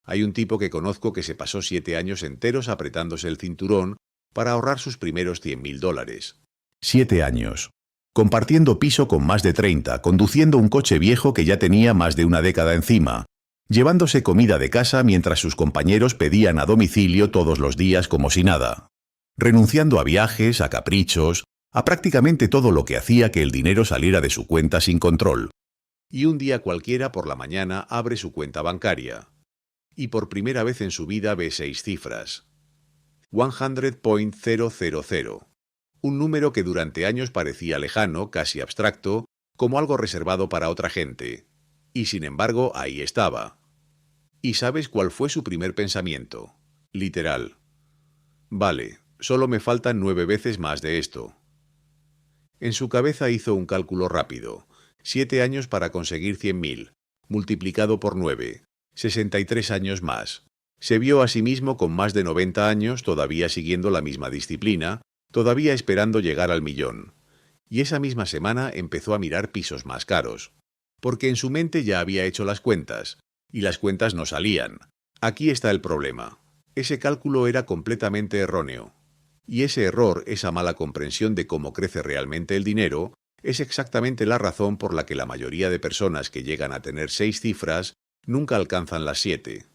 Hay un tipo que conozco que se pasó 7 años enteros apretándose el cinturón para ahorrar sus primeros $100.000. 7 años. Compartiendo piso con más de 30, conduciendo un coche viejo que ya tenía más de una década encima, llevándose comida de casa mientras sus compañeros pedían a domicilio todos los días como si nada, renunciando a viajes, a caprichos, a prácticamente todo lo que hacía que el dinero saliera de su cuenta sin control. Y un día cualquiera por la mañana abre su cuenta bancaria. Y por primera vez en su vida ve 6 cifras. 100.000. Un número que durante años parecía lejano, casi abstracto, como algo reservado para otra gente. Y sin embargo, ahí estaba. ¿Y sabes cuál fue su primer pensamiento? Literal. Vale, solo me faltan 9 veces más de esto. En su cabeza hizo un cálculo rápido. 7 años para conseguir 100.000, multiplicado por 9, 63 años más. Se vio a sí mismo con más de 90 años, todavía siguiendo la misma disciplina, todavía esperando llegar al millón. Y esa misma semana empezó a mirar pisos más caros. Porque en su mente ya había hecho las cuentas, y las cuentas no salían. Aquí está el problema. Ese cálculo era completamente erróneo. Y ese error, esa mala comprensión de cómo crece realmente el dinero, es exactamente la razón por la que la mayoría de personas que llegan a tener 6 cifras nunca alcanzan las 7.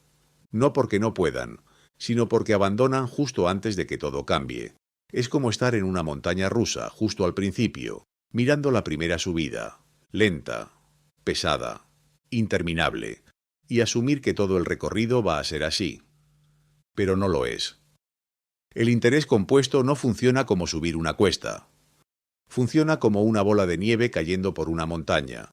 No porque no puedan, sino porque abandonan justo antes de que todo cambie. Es como estar en una montaña rusa, justo al principio, mirando la primera subida, lenta, pesada, interminable, y asumir que todo el recorrido va a ser así. Pero no lo es. El interés compuesto no funciona como subir una cuesta. Funciona como una bola de nieve cayendo por una montaña.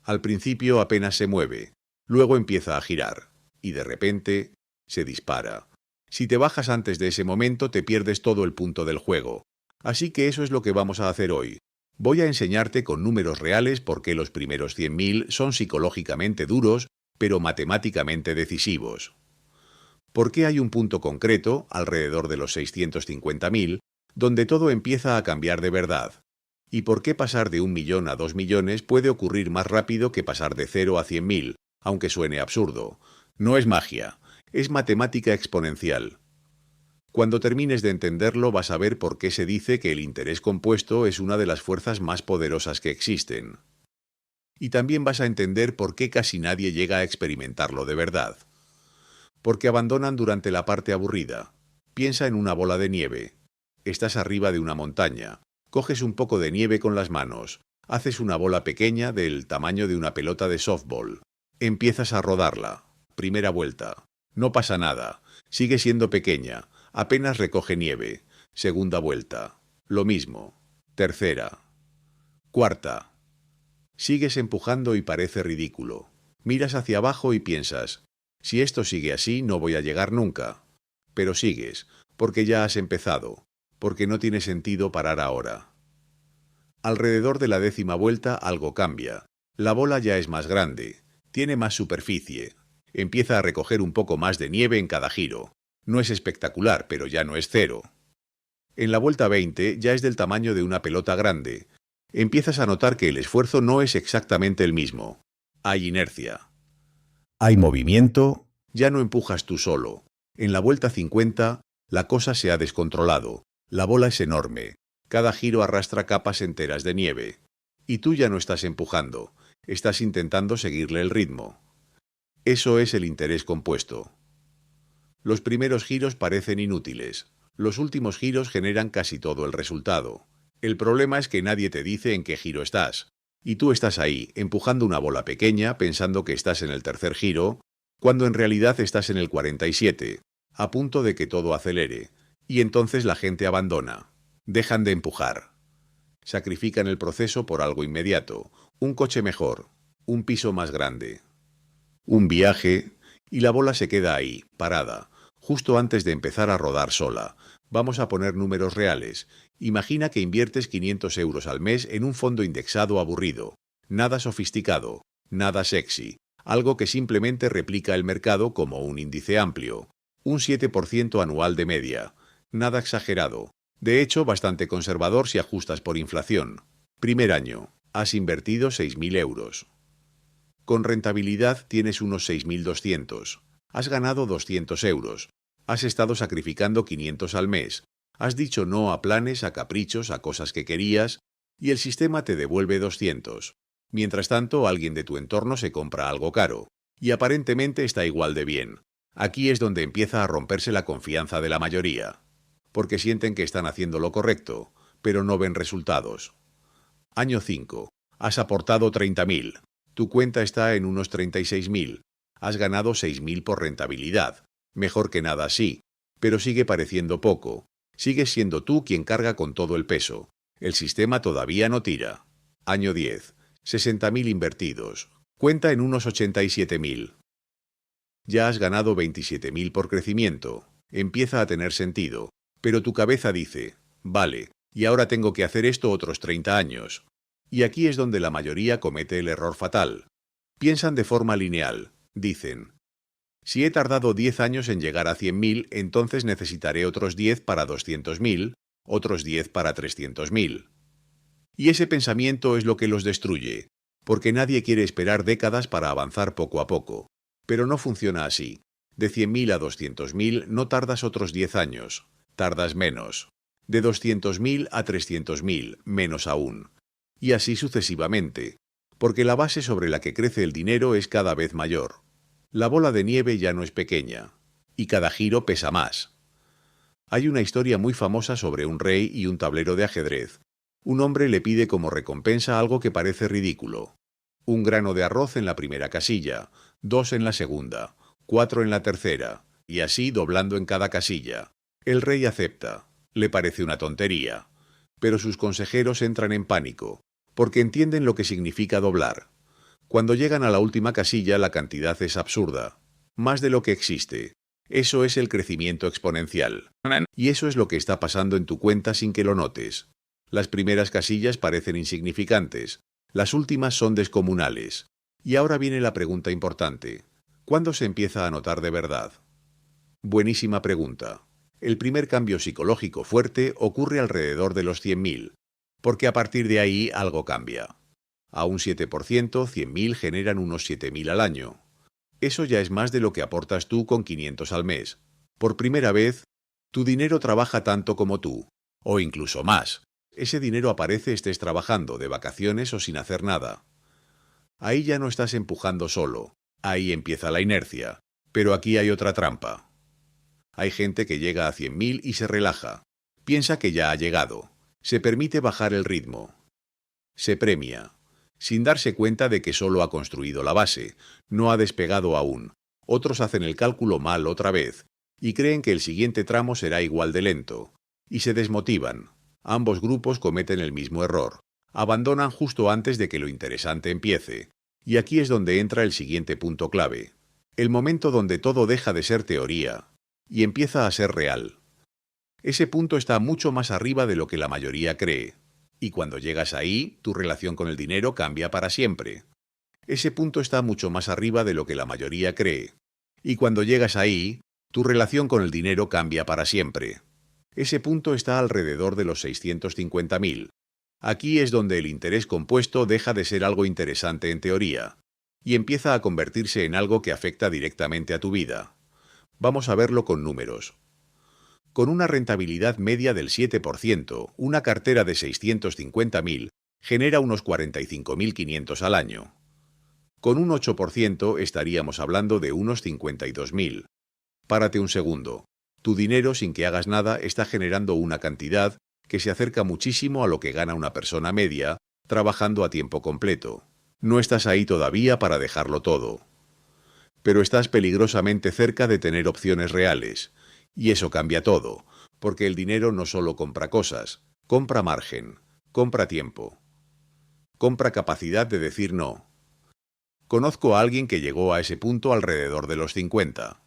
Al principio apenas se mueve, luego empieza a girar, y de repente se dispara. Si te bajas antes de ese momento te pierdes todo el punto del juego. Así que eso es lo que vamos a hacer hoy. Voy a enseñarte con números reales por qué los primeros 100.000 son psicológicamente duros, pero matemáticamente decisivos. ¿Por qué hay un punto concreto, alrededor de los 650.000, donde todo empieza a cambiar de verdad? ¿Y por qué pasar de 1 millón a 2 millones puede ocurrir más rápido que pasar de 0 a 100.000, aunque suene absurdo? No es magia, es matemática exponencial. Cuando termines de entenderlo vas a ver por qué se dice que el interés compuesto es una de las fuerzas más poderosas que existen. Y también vas a entender por qué casi nadie llega a experimentarlo de verdad. Porque abandonan durante la parte aburrida. Piensa en una bola de nieve. Estás arriba de una montaña. Coges un poco de nieve con las manos. Haces una bola pequeña del tamaño de una pelota de softball. Empiezas a rodarla. Primera vuelta. No pasa nada. Sigue siendo pequeña. Apenas recoge nieve. Segunda vuelta. Lo mismo. Tercera. Cuarta. Sigues empujando y parece ridículo. Miras hacia abajo y piensas, si esto sigue así no voy a llegar nunca. Pero sigues, porque ya has empezado, porque no tiene sentido parar ahora. Alrededor de la 10ª vuelta algo cambia. La bola ya es más grande, tiene más superficie. Empieza a recoger un poco más de nieve en cada giro. No es espectacular, pero ya no es cero. En la vuelta 20 ya es del tamaño de una pelota grande. Empiezas a notar que el esfuerzo no es exactamente el mismo. Hay inercia. Hay movimiento. Ya no empujas tú solo. En la vuelta 50, la cosa se ha descontrolado. La bola es enorme. Cada giro arrastra capas enteras de nieve. Y tú ya no estás empujando. Estás intentando seguirle el ritmo. Eso es el interés compuesto. Los primeros giros parecen inútiles. Los últimos giros generan casi todo el resultado. El problema es que nadie te dice en qué giro estás. Y tú estás ahí, empujando una bola pequeña, pensando que estás en el tercer giro, cuando en realidad estás en el 47, a punto de que todo acelere. Y entonces la gente abandona. Dejan de empujar. Sacrifican el proceso por algo inmediato. Un coche mejor. Un piso más grande. Un viaje. Y la bola se queda ahí, parada, justo antes de empezar a rodar sola. Vamos a poner números reales. Imagina que inviertes 500 euros al mes en un fondo indexado aburrido. Nada sofisticado, nada sexy. Algo que simplemente replica el mercado como un índice amplio. Un 7% anual de media. Nada exagerado. De hecho, bastante conservador si ajustas por inflación. Primer año. Has invertido 6.000 euros. Con rentabilidad tienes unos 6.200. Has ganado 200 euros. Has estado sacrificando 500 al mes. Has dicho no a planes, a caprichos, a cosas que querías, y el sistema te devuelve 200. Mientras tanto, alguien de tu entorno se compra algo caro, y aparentemente está igual de bien. Aquí es donde empieza a romperse la confianza de la mayoría, porque sienten que están haciendo lo correcto, pero no ven resultados. Año 5. Has aportado 30.000. Tu cuenta está en unos 36.000. Has ganado 6.000 por rentabilidad. Mejor que nada, sí, pero sigue pareciendo poco. Sigues siendo tú quien carga con todo el peso. El sistema todavía no tira. Año 10. 60.000 invertidos. Cuenta en unos 87.000. Ya has ganado 27.000 por crecimiento. Empieza a tener sentido. Pero tu cabeza dice, vale, y ahora tengo que hacer esto otros 30 años. Y aquí es donde la mayoría comete el error fatal. Piensan de forma lineal. Dicen, si he tardado 10 años en llegar a 100.000, entonces necesitaré otros 10 para 200.000, otros 10 para 300.000. Y ese pensamiento es lo que los destruye, porque nadie quiere esperar décadas para avanzar poco a poco. Pero no funciona así. De 100.000 a 200.000 no tardas otros 10 años, tardas menos. De 200.000 a 300.000, menos aún. Y así sucesivamente, porque la base sobre la que crece el dinero es cada vez mayor. La bola de nieve ya no es pequeña, y cada giro pesa más. Hay una historia muy famosa sobre un rey y un tablero de ajedrez. Un hombre le pide como recompensa algo que parece ridículo. Un grano de arroz en la primera casilla, 2 en la segunda, 4 en la tercera, y así doblando en cada casilla. El rey acepta. Le parece una tontería. Pero sus consejeros entran en pánico, porque entienden lo que significa doblar. Cuando llegan a la última casilla, la cantidad es absurda. Más de lo que existe. Eso es el crecimiento exponencial. Y eso es lo que está pasando en tu cuenta sin que lo notes. Las primeras casillas parecen insignificantes. Las últimas son descomunales. Y ahora viene la pregunta importante. ¿Cuándo se empieza a notar de verdad? Buenísima pregunta. El primer cambio psicológico fuerte ocurre alrededor de los 100.000, porque a partir de ahí algo cambia. A un 7%, 100.000 generan unos 7.000 al año. Eso ya es más de lo que aportas tú con 500 al mes. Por primera vez, tu dinero trabaja tanto como tú, o incluso más. Ese dinero aparece estés trabajando, de vacaciones o sin hacer nada. Ahí ya no estás empujando solo, ahí empieza la inercia. Pero aquí hay otra trampa. Hay gente que llega a 100.000 y se relaja. Piensa que ya ha llegado. Se permite bajar el ritmo. Se premia, sin darse cuenta de que solo ha construido la base, no ha despegado aún. Otros hacen el cálculo mal otra vez, y creen que el siguiente tramo será igual de lento, y se desmotivan. Ambos grupos cometen el mismo error. Abandonan justo antes de que lo interesante empiece. Y aquí es donde entra el siguiente punto clave. El momento donde todo deja de ser teoría y empieza a ser real. Ese punto está mucho más arriba de lo que la mayoría cree. Y cuando llegas ahí, tu relación con el dinero cambia para siempre. Ese punto está mucho más arriba de lo que la mayoría cree. Y cuando llegas ahí, tu relación con el dinero cambia para siempre. Ese punto está alrededor de los 650.000. Aquí es donde el interés compuesto deja de ser algo interesante en teoría, y empieza a convertirse en algo que afecta directamente a tu vida. Vamos a verlo con números. Con una rentabilidad media del 7%, una cartera de 650.000 genera unos 45.500 al año. Con un 8% estaríamos hablando de unos 52.000. Párate un segundo. Tu dinero, sin que hagas nada, está generando una cantidad que se acerca muchísimo a lo que gana una persona media trabajando a tiempo completo. No estás ahí todavía para dejarlo todo. Pero estás peligrosamente cerca de tener opciones reales. Y eso cambia todo, porque el dinero no solo compra cosas, compra margen, compra tiempo, compra capacidad de decir no. Conozco a alguien que llegó a ese punto alrededor de los 50.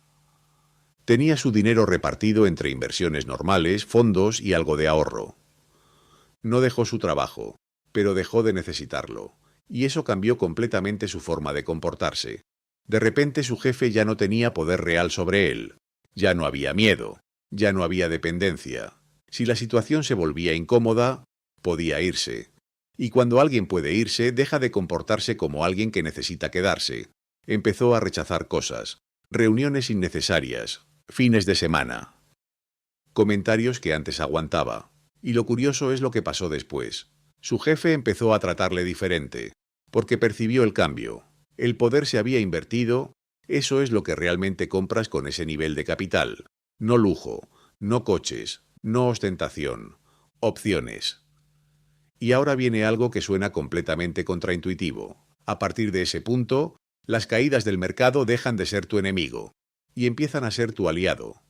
Tenía su dinero repartido entre inversiones normales, fondos y algo de ahorro. No dejó su trabajo, pero dejó de necesitarlo, y eso cambió completamente su forma de comportarse. De repente su jefe ya no tenía poder real sobre él. Ya no había miedo, ya no había dependencia. Si la situación se volvía incómoda, podía irse. Y cuando alguien puede irse, deja de comportarse como alguien que necesita quedarse. Empezó a rechazar cosas. reuniones innecesarias, fines de semana. Comentarios que antes aguantaba. Y lo curioso es lo que pasó después. Su jefe empezó a tratarle diferente, porque percibió el cambio. El poder se había invertido, eso es lo que realmente compras con ese nivel de capital. No lujo, no coches, no ostentación, opciones. Y ahora viene algo que suena completamente contraintuitivo. A partir de ese punto, las caídas del mercado dejan de ser tu enemigo y empiezan a ser tu aliado.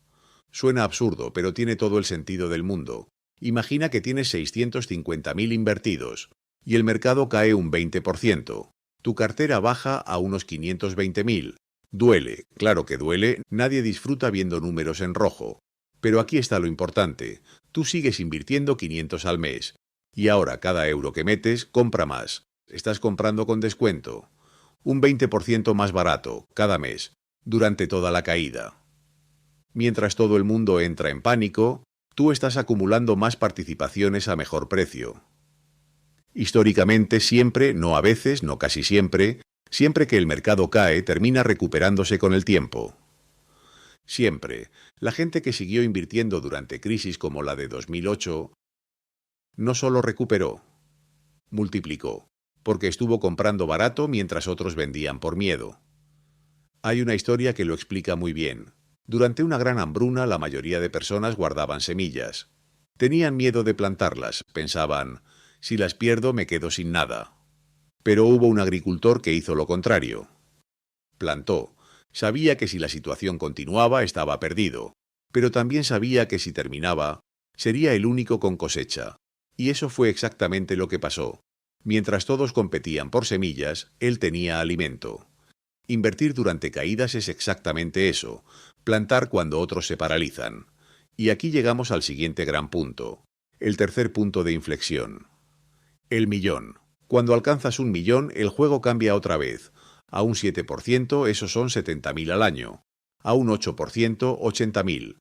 Suena absurdo, pero tiene todo el sentido del mundo. Imagina que tienes 650.000 invertidos y el mercado cae un 20%. Tu cartera baja a unos 520.000. Duele, claro que duele, nadie disfruta viendo números en rojo. Pero aquí está lo importante. Tú sigues invirtiendo 500 al mes. Y ahora cada euro que metes, compra más. Estás comprando con descuento. Un 20% más barato, cada mes, durante toda la caída. Mientras todo el mundo entra en pánico, tú estás acumulando más participaciones a mejor precio. Históricamente siempre, no a veces, no casi siempre, siempre que el mercado cae, termina recuperándose con el tiempo. Siempre, la gente que siguió invirtiendo durante crisis como la de 2008, no solo recuperó, multiplicó, porque estuvo comprando barato mientras otros vendían por miedo. Hay una historia que lo explica muy bien. Durante una gran hambruna, la mayoría de personas guardaban semillas. Tenían miedo de plantarlas, pensaban, si las pierdo me quedo sin nada. Pero hubo un agricultor que hizo lo contrario. Plantó. Sabía que si la situación continuaba estaba perdido, pero también sabía que si terminaba, sería el único con cosecha. Y eso fue exactamente lo que pasó. Mientras todos competían por semillas, él tenía alimento. Invertir durante caídas es exactamente eso, plantar cuando otros se paralizan. Y aquí llegamos al siguiente gran punto, el tercer punto de inflexión. El millón. Cuando alcanzas un millón, el juego cambia otra vez. A un 7%, esos son 70.000 al año. A un 8%, 80.000.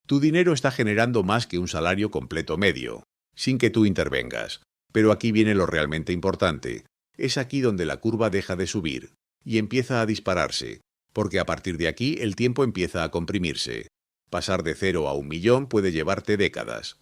Tu dinero está generando más que un salario completo medio, sin que tú intervengas. Pero aquí viene lo realmente importante. Es aquí donde la curva deja de subir y empieza a dispararse, porque a partir de aquí el tiempo empieza a comprimirse. Pasar de 0 a 1.000.000 puede llevarte décadas.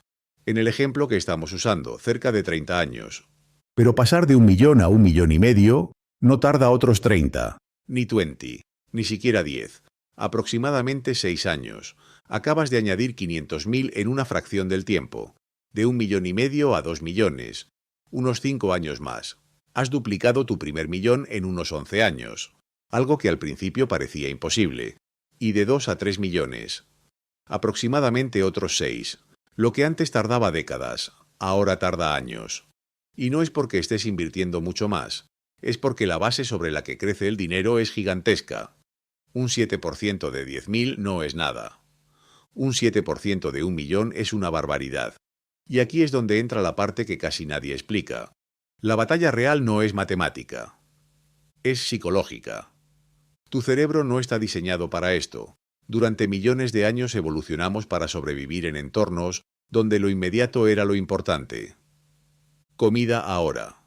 En el ejemplo que estamos usando, cerca de 30 años. Pero pasar de 1.000.000 a 1.500.000 no tarda otros 30. Ni 20, ni siquiera 10. Aproximadamente 6 años. Acabas de añadir 500.000 en una fracción del tiempo. De 1,5 millones a 2 millones. Unos 5 años más. Has duplicado tu primer millón en unos 11 años. Algo que al principio parecía imposible. Y de 2 a 3 millones. Aproximadamente otros 6. Lo que antes tardaba décadas, ahora tarda años. Y no es porque estés invirtiendo mucho más. Es porque la base sobre la que crece el dinero es gigantesca. Un 7% de 10.000 no es nada. Un 7% de 1.000.000 es una barbaridad. Y aquí es donde entra la parte que casi nadie explica. La batalla real no es matemática. Es psicológica. Tu cerebro no está diseñado para esto. Durante millones de años evolucionamos para sobrevivir en entornos donde lo inmediato era lo importante. Comida ahora.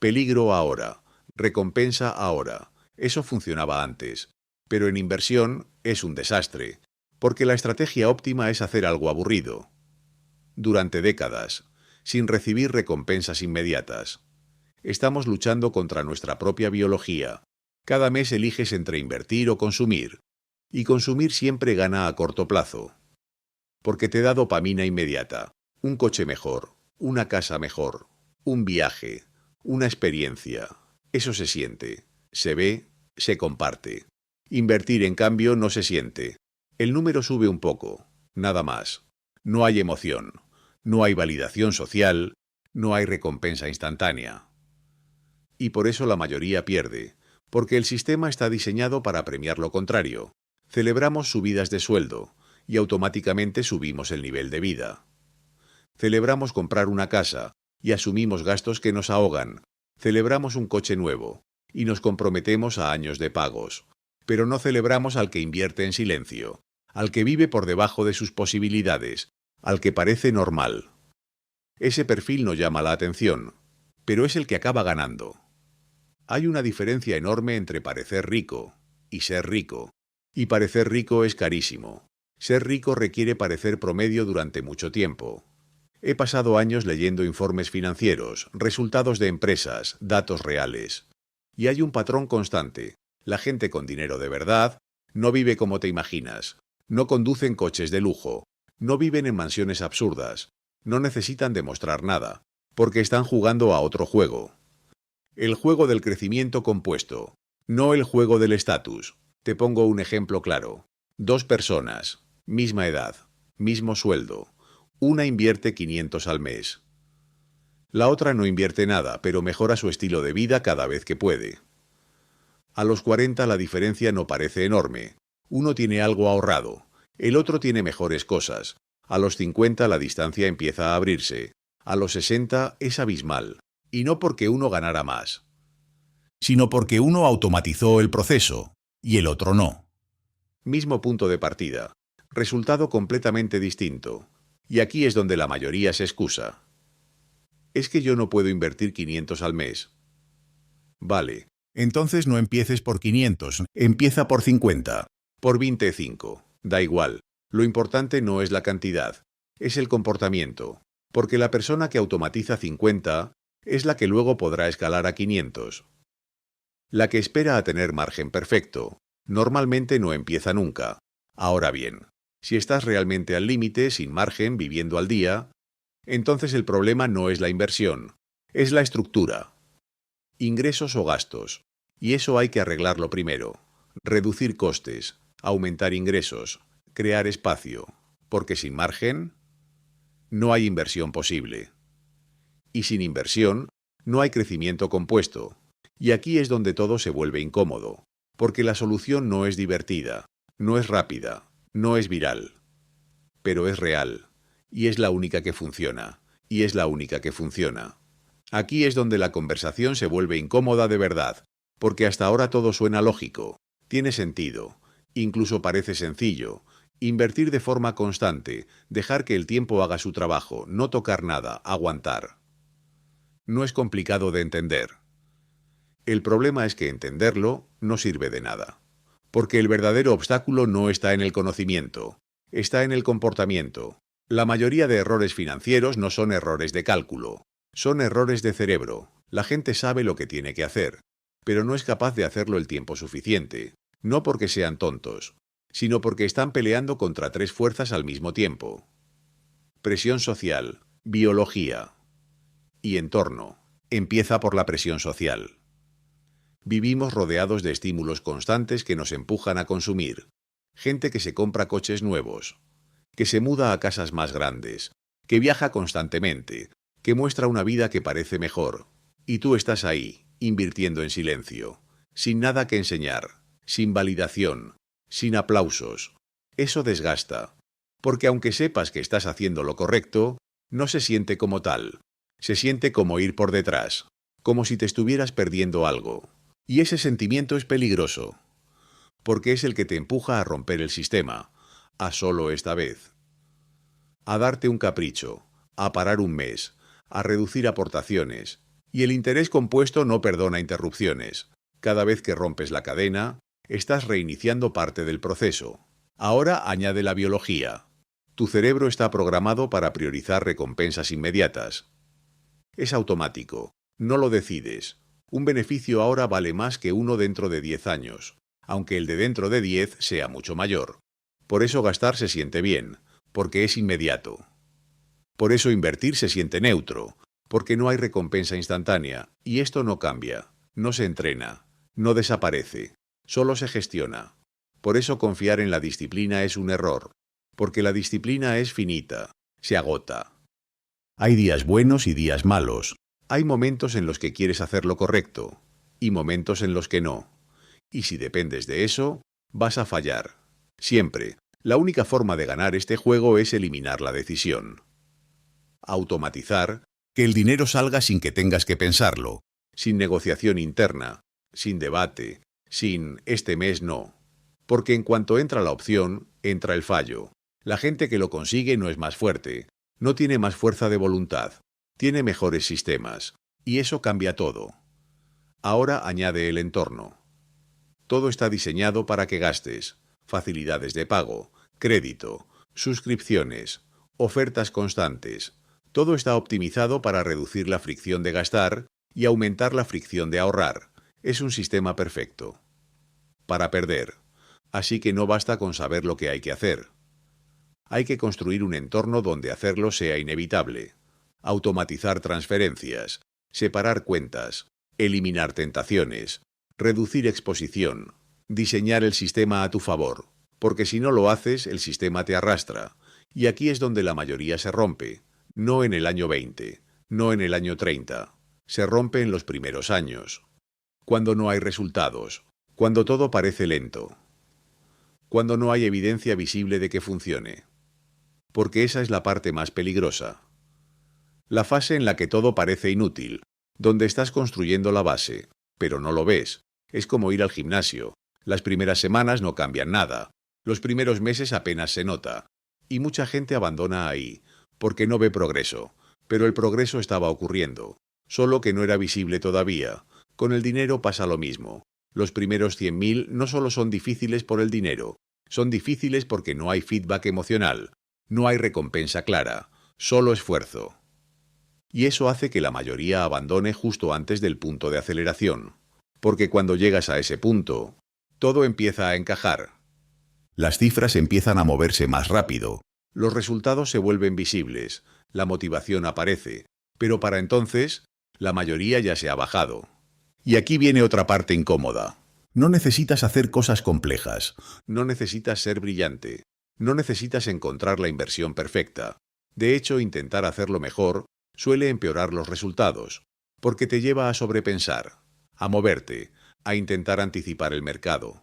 Peligro ahora. Recompensa ahora. Eso funcionaba antes. Pero en inversión es un desastre, porque la estrategia óptima es hacer algo aburrido. Durante décadas, sin recibir recompensas inmediatas. Estamos luchando contra nuestra propia biología. Cada mes eliges entre invertir o consumir. Y consumir siempre gana a corto plazo. Porque te da dopamina inmediata. Un coche mejor, una casa mejor, un viaje, una experiencia. Eso se siente, se ve, se comparte. Invertir, en cambio, no se siente. El número sube un poco, nada más. No hay emoción, no hay validación social, no hay recompensa instantánea. Y por eso la mayoría pierde, porque el sistema está diseñado para premiar lo contrario. Celebramos subidas de sueldo y automáticamente subimos el nivel de vida. Celebramos comprar una casa y asumimos gastos que nos ahogan. Celebramos un coche nuevo y nos comprometemos a años de pagos. Pero no celebramos al que invierte en silencio, al que vive por debajo de sus posibilidades, al que parece normal. Ese perfil no llama la atención, pero es el que acaba ganando. Hay una diferencia enorme entre parecer rico y ser rico. Y parecer rico es carísimo. Ser rico requiere parecer promedio durante mucho tiempo. He pasado años leyendo informes financieros, resultados de empresas, datos reales. Y hay un patrón constante. La gente con dinero de verdad no vive como te imaginas. No conducen coches de lujo. No viven en mansiones absurdas. No necesitan demostrar nada, porque están jugando a otro juego. El juego del crecimiento compuesto, no el juego del estatus. Te pongo un ejemplo claro. 2 personas, misma edad, mismo sueldo. Una invierte 500 al mes. La otra no invierte nada, pero mejora su estilo de vida cada vez que puede. A los 40 la diferencia no parece enorme. Uno tiene algo ahorrado, el otro tiene mejores cosas. A los 50 la distancia empieza a abrirse. A los 60 es abismal. Y no porque uno ganara más, sino porque uno automatizó el proceso y el otro no. Mismo punto de partida. Resultado completamente distinto. Y aquí es donde la mayoría se excusa. Es que yo no puedo invertir 500 al mes. Vale, Entonces no empieces por 500, empieza por 50. por 25. Da igual. Lo importante no es la cantidad, es el comportamiento. Porque la persona que automatiza 50 es la que luego podrá escalar a 500. La que espera a tener margen perfecto, normalmente no empieza nunca. Ahora bien, si estás realmente al límite, sin margen, viviendo al día, entonces el problema no es la inversión, es la estructura. Ingresos o gastos. Y eso hay que arreglarlo primero. Reducir costes, aumentar ingresos, crear espacio. Porque sin margen, no hay inversión posible. Y sin inversión, no hay crecimiento compuesto. Y aquí es donde todo se vuelve incómodo. Porque la solución no es divertida, no es rápida, no es viral. Pero es real. Y es la única que funciona. Y es la única que funciona. Aquí es donde la conversación se vuelve incómoda de verdad, porque hasta ahora todo suena lógico, tiene sentido, incluso parece sencillo. Invertir de forma constante, dejar que el tiempo haga su trabajo, no tocar nada, aguantar. No es complicado de entender. El problema es que entenderlo no sirve de nada. Porque el verdadero obstáculo no está en el conocimiento, está en el comportamiento. La mayoría de errores financieros no son errores de cálculo. Son errores de cerebro. La gente sabe lo que tiene que hacer, pero no es capaz de hacerlo el tiempo suficiente. No porque sean tontos, sino porque están peleando contra 3 fuerzas al mismo tiempo. Presión social, biología y entorno. Empieza por la presión social. Vivimos rodeados de estímulos constantes que nos empujan a consumir. Gente que se compra coches nuevos, que se muda a casas más grandes, que viaja constantemente, que muestra una vida que parece mejor, y tú estás ahí, invirtiendo en silencio, sin nada que enseñar, sin validación, sin aplausos. Eso desgasta, porque aunque sepas que estás haciendo lo correcto, no se siente como tal, se siente como ir por detrás, como si te estuvieras perdiendo algo. Y ese sentimiento es peligroso, porque es el que te empuja a romper el sistema, a solo esta vez, a darte un capricho, a parar un mes, a reducir aportaciones, y el interés compuesto no perdona interrupciones. Cada vez que rompes la cadena, estás reiniciando parte del proceso. Ahora añade la biología. Tu cerebro está programado para priorizar recompensas inmediatas. Es automático, no lo decides. Un beneficio ahora vale más que uno dentro de 10 años, aunque el de dentro de 10 sea mucho mayor. Por eso gastar se siente bien, porque es inmediato. Por eso invertir se siente neutro, porque no hay recompensa instantánea, y esto no cambia, no se entrena, no desaparece, solo se gestiona. Por eso confiar en la disciplina es un error, porque la disciplina es finita, se agota. Hay días buenos y días malos. Hay momentos en los que quieres hacer lo correcto, y momentos en los que no. Y si dependes de eso, vas a fallar. Siempre. La única forma de ganar este juego es eliminar la decisión. Automatizar, Que el dinero salga sin que tengas que pensarlo. sin negociación interna, sin debate, sin este mes no. Porque en cuanto entra la opción, entra el fallo. La gente que lo consigue no es más fuerte, no tiene más fuerza de voluntad, tiene mejores sistemas, y eso cambia todo. Ahora añade el entorno. Todo está diseñado para que gastes, facilidades de pago, crédito, suscripciones, ofertas constantes. Todo está optimizado para reducir la fricción de gastar y aumentar la fricción de ahorrar. Es un sistema perfecto. Para perder. Así que no basta con saber lo que hay que hacer. Hay que construir un entorno donde hacerlo sea inevitable. Automatizar transferencias, separar cuentas, eliminar tentaciones, reducir exposición, diseñar el sistema a tu favor, porque si no lo haces, el sistema te arrastra. Y aquí es donde la mayoría se rompe. No en el año 20, no en el año 30. Se rompe en los primeros años. Cuando no hay resultados, cuando todo parece lento, cuando no hay evidencia visible de que funcione. Porque esa es la parte más peligrosa. La fase en la que todo parece inútil, donde estás construyendo la base, pero no lo ves. Es como ir al gimnasio. Las primeras semanas no cambian nada. Los primeros meses apenas se nota. Y mucha gente abandona ahí, porque no ve progreso. Pero el progreso estaba ocurriendo, solo que no era visible todavía. Con el dinero pasa lo mismo. Los primeros 100.000 no solo son difíciles por el dinero, son difíciles porque no hay feedback emocional, no hay recompensa clara, solo esfuerzo. Y eso hace que la mayoría abandone justo antes del punto de aceleración. Porque cuando llegas a ese punto, todo empieza a encajar. Las cifras empiezan a moverse más rápido. Los resultados se vuelven visibles, la motivación aparece, pero para entonces, la mayoría ya se ha bajado. Y aquí viene otra parte incómoda. No necesitas hacer cosas complejas. No necesitas ser brillante. No necesitas encontrar la inversión perfecta. De hecho, intentar hacerlo mejor suele empeorar los resultados, porque te lleva a sobrepensar, a moverte, a intentar anticipar el mercado,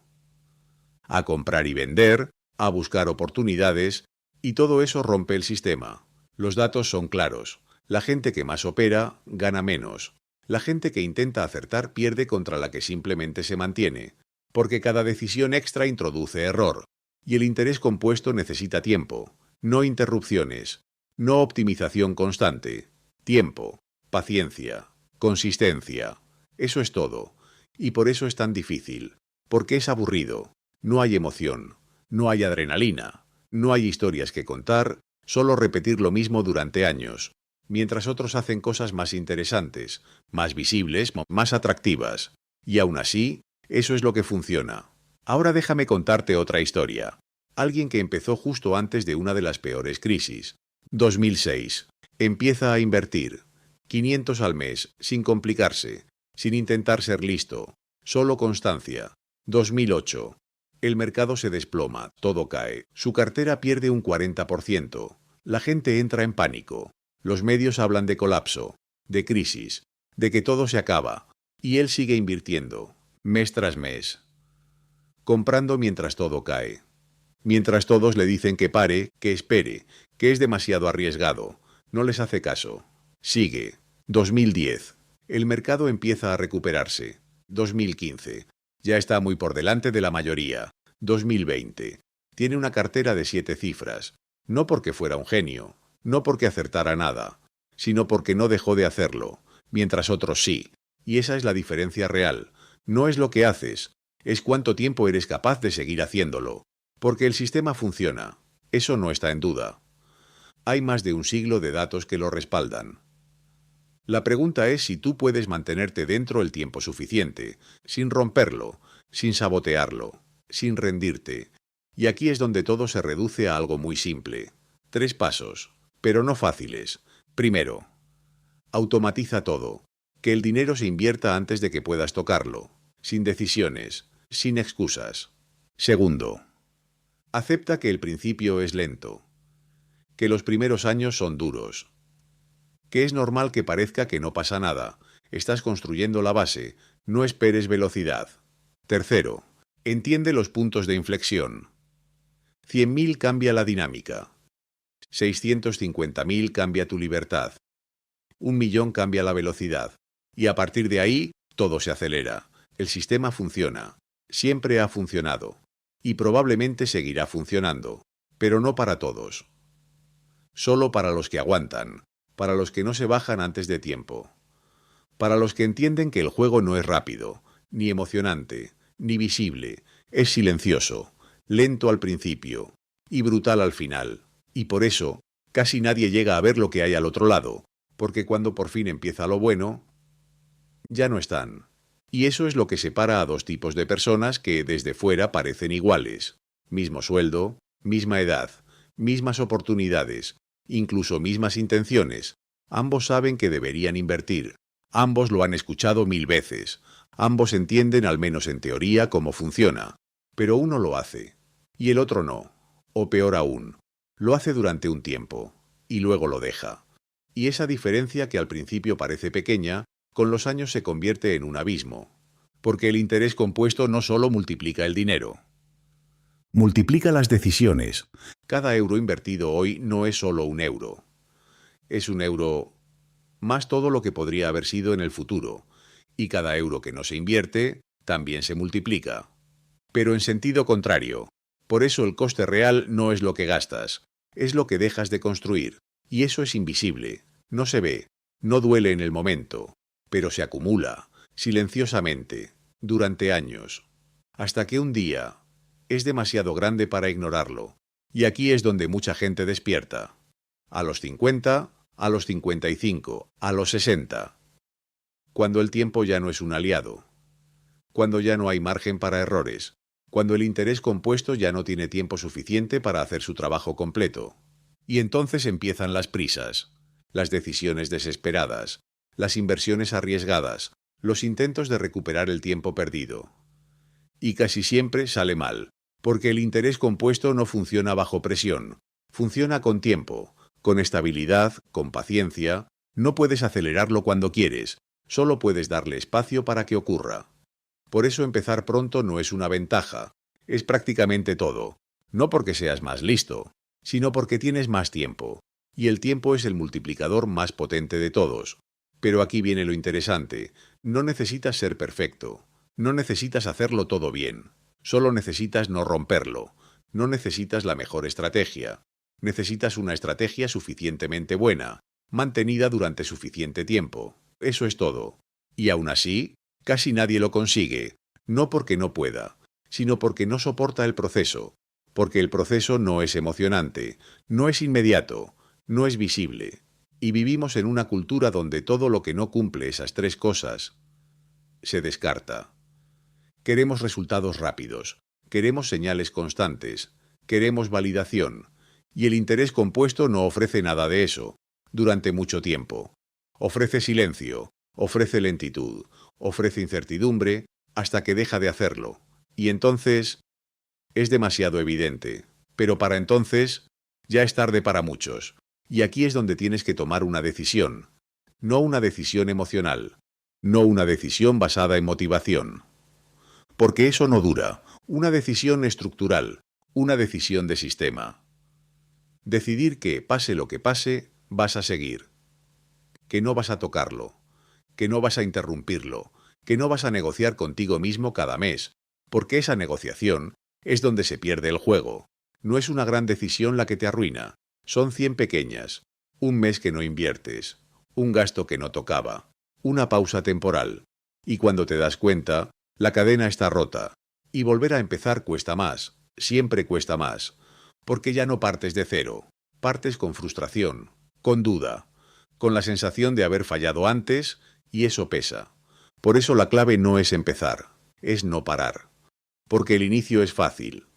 a comprar y vender, a buscar oportunidades, y todo eso rompe el sistema. Los datos son claros. La gente que más opera gana menos. La gente que intenta acertar pierde contra la que simplemente se mantiene, porque cada decisión extra introduce error, y el interés compuesto necesita tiempo, no interrupciones, no optimización constante. Tiempo, paciencia, consistencia. Eso es todo. Y por eso es tan difícil. Porque es aburrido. No hay emoción. No hay adrenalina. No hay historias que contar. Solo repetir lo mismo durante años. Mientras otros hacen cosas más interesantes, más visibles, más atractivas. Y aún así, eso es lo que funciona. Ahora déjame contarte otra historia. Alguien que empezó justo antes de una de las peores crisis. 2006. Empieza a invertir. 500 al mes, sin complicarse, sin intentar ser listo, solo constancia. 2008. El mercado se desploma, todo cae, su cartera pierde un 40%. La gente entra en pánico. Los medios hablan de colapso, de crisis, de que todo se acaba. Y él sigue invirtiendo, mes tras mes. Comprando mientras todo cae. Mientras todos le dicen que pare, que espere, que es demasiado arriesgado. No les hace caso. Sigue. 2010. El mercado empieza a recuperarse. 2015. Ya está muy por delante de la mayoría. 2020. Tiene una cartera de 7 cifras. No porque fuera un genio, no porque acertara nada, sino porque no dejó de hacerlo, mientras otros sí. Y esa es la diferencia real. No es lo que haces, es cuánto tiempo eres capaz de seguir haciéndolo. Porque el sistema funciona. Eso no está en duda. Hay más de un siglo de datos que lo respaldan. La pregunta es si tú puedes mantenerte dentro el tiempo suficiente, sin romperlo, sin sabotearlo, sin rendirte. Y aquí es donde todo se reduce a algo muy simple. 3 pasos, pero no fáciles. Primero, automatiza todo. Que el dinero se invierta antes de que puedas tocarlo, sin decisiones, sin excusas. Segundo, acepta que el principio es lento. Que los primeros años son duros. Que es normal que parezca que no pasa nada. Estás construyendo la base. No esperes velocidad. Tercero, entiende los puntos de inflexión. 100.000 cambia la dinámica. 650.000 cambia tu libertad. 1.000.000 cambia la velocidad. Y a partir de ahí, todo se acelera. El sistema funciona. Siempre ha funcionado. Y probablemente seguirá funcionando. Pero no para todos. Solo para los que aguantan, para los que no se bajan antes de tiempo, para los que entienden que el juego no es rápido, ni emocionante, ni visible, es silencioso, lento al principio y brutal al final. Y por eso, casi nadie llega a ver lo que hay al otro lado, porque cuando por fin empieza lo bueno, ya no están. Y eso es lo que separa a dos tipos de personas que desde fuera parecen iguales. Mismo sueldo, misma edad, mismas oportunidades, incluso mismas intenciones. Ambos saben que deberían invertir. Ambos lo han escuchado 1000 veces. Ambos entienden, al menos en teoría, cómo funciona. Pero uno lo hace, y el otro no. O peor aún, lo hace durante un tiempo, y luego lo deja. Y esa diferencia que al principio parece pequeña, con los años se convierte en un abismo. Porque el interés compuesto no solo multiplica el dinero. Multiplica las decisiones. Cada euro invertido hoy no es solo un euro. Es un euro más todo lo que podría haber sido en el futuro. Y cada euro que no se invierte también se multiplica. Pero en sentido contrario. Por eso el coste real no es lo que gastas, es lo que dejas de construir. Y eso es invisible, no se ve, no duele en el momento, pero se acumula, silenciosamente, durante años, hasta que un día es demasiado grande para ignorarlo. Y aquí es donde mucha gente despierta. A los 50, a los 55, a los 60. Cuando el tiempo ya no es un aliado. Cuando ya no hay margen para errores. Cuando el interés compuesto ya no tiene tiempo suficiente para hacer su trabajo completo. Y entonces empiezan las prisas, las decisiones desesperadas, las inversiones arriesgadas, los intentos de recuperar el tiempo perdido. Y casi siempre sale mal, porque el interés compuesto no funciona bajo presión, funciona con tiempo, con estabilidad, con paciencia. No puedes acelerarlo cuando quieres, solo puedes darle espacio para que ocurra. Por eso empezar pronto no es una ventaja, es prácticamente todo, no porque seas más listo, sino porque tienes más tiempo, y el tiempo es el multiplicador más potente de todos. Pero aquí viene lo interesante, no necesitas ser perfecto, no necesitas hacerlo todo bien, solo necesitas no romperlo, no necesitas la mejor estrategia, necesitas una estrategia suficientemente buena, mantenida durante suficiente tiempo, eso es todo. Y aún así, casi nadie lo consigue, no porque no pueda, sino porque no soporta el proceso, porque el proceso no es emocionante, no es inmediato, no es visible, y vivimos en una cultura donde todo lo que no cumple esas tres cosas se descarta. Queremos resultados rápidos, queremos señales constantes, queremos validación, y el interés compuesto no ofrece nada de eso, durante mucho tiempo. Ofrece silencio, ofrece lentitud, ofrece incertidumbre, hasta que deja de hacerlo. Y entonces es demasiado evidente. Pero para entonces ya es tarde para muchos. Y aquí es donde tienes que tomar una decisión. No una decisión emocional. No una decisión basada en motivación. Porque eso no dura. Una decisión estructural. Una decisión de sistema. Decidir que, pase lo que pase, vas a seguir. Que no vas a tocarlo. Que no vas a interrumpirlo, que no vas a negociar contigo mismo cada mes, porque esa negociación es donde se pierde el juego. No es una gran decisión la que te arruina, son 100 pequeñas, un mes que no inviertes, un gasto que no tocaba, una pausa temporal, y cuando te das cuenta, la cadena está rota, y volver a empezar cuesta más, siempre cuesta más, porque ya no partes de cero, partes con frustración, con duda, con la sensación de haber fallado antes, y eso pesa. Por eso la clave no es empezar, es no parar. Porque el inicio es fácil.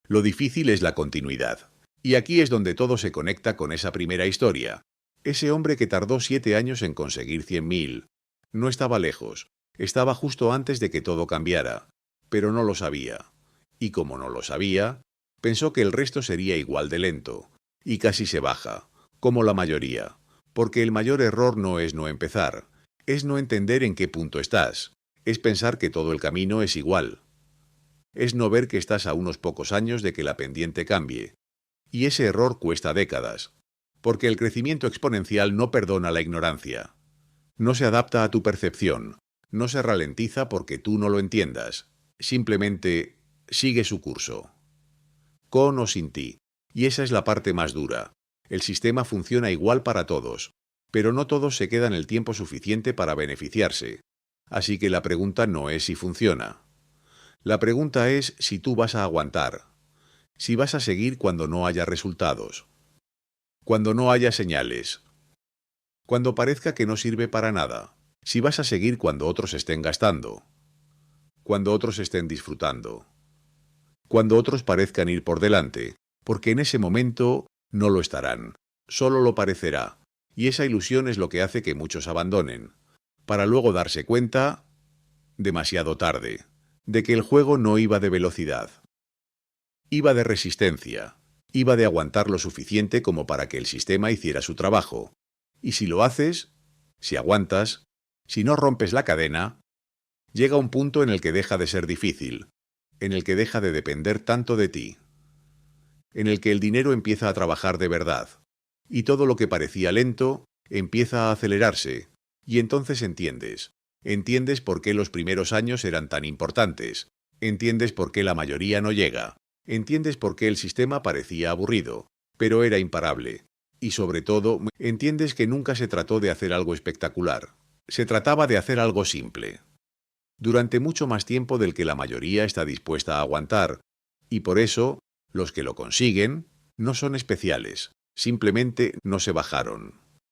Lo difícil es la continuidad. Y aquí es donde todo se conecta con esa primera historia. Ese hombre que tardó 7 años en conseguir 100.000. No estaba lejos, estaba justo antes de que todo cambiara. Pero no lo sabía. Y como no lo sabía, pensó que el resto sería igual de lento. Y casi se baja, como la mayoría. Porque el mayor error no es no empezar. Es no entender en qué punto estás, es pensar que todo el camino es igual. Es no ver que estás a unos pocos años de que la pendiente cambie. Y ese error cuesta décadas, porque el crecimiento exponencial no perdona la ignorancia. No se adapta a tu percepción, no se ralentiza porque tú no lo entiendas, simplemente sigue su curso. Con o sin ti, y esa es la parte más dura. El sistema funciona igual para todos. Pero no todos se quedan el tiempo suficiente para beneficiarse. Así que la pregunta no es si funciona. La pregunta es si tú vas a aguantar. Si vas a seguir cuando no haya resultados. Cuando no haya señales. Cuando parezca que no sirve para nada. Si vas a seguir cuando otros estén gastando. Cuando otros estén disfrutando. Cuando otros parezcan ir por delante, porque en ese momento no lo estarán, solo lo parecerá, y esa ilusión es lo que hace que muchos abandonen, para luego darse cuenta, demasiado tarde, de que el juego no iba de velocidad. Iba de resistencia, iba de aguantar lo suficiente como para que el sistema hiciera su trabajo, y si lo haces, si aguantas, si no rompes la cadena, llega un punto en el que deja de ser difícil, en el que deja de depender tanto de ti, en el que el dinero empieza a trabajar de verdad, y todo lo que parecía lento empieza a acelerarse, y entonces entiendes por qué los primeros años eran tan importantes, entiendes por qué la mayoría no llega, entiendes por qué el sistema parecía aburrido, pero era imparable, y sobre todo, entiendes que nunca se trató de hacer algo espectacular, se trataba de hacer algo simple. Durante mucho más tiempo del que la mayoría está dispuesta a aguantar, y por eso, los que lo consiguen no son especiales, simplemente no se bajaron.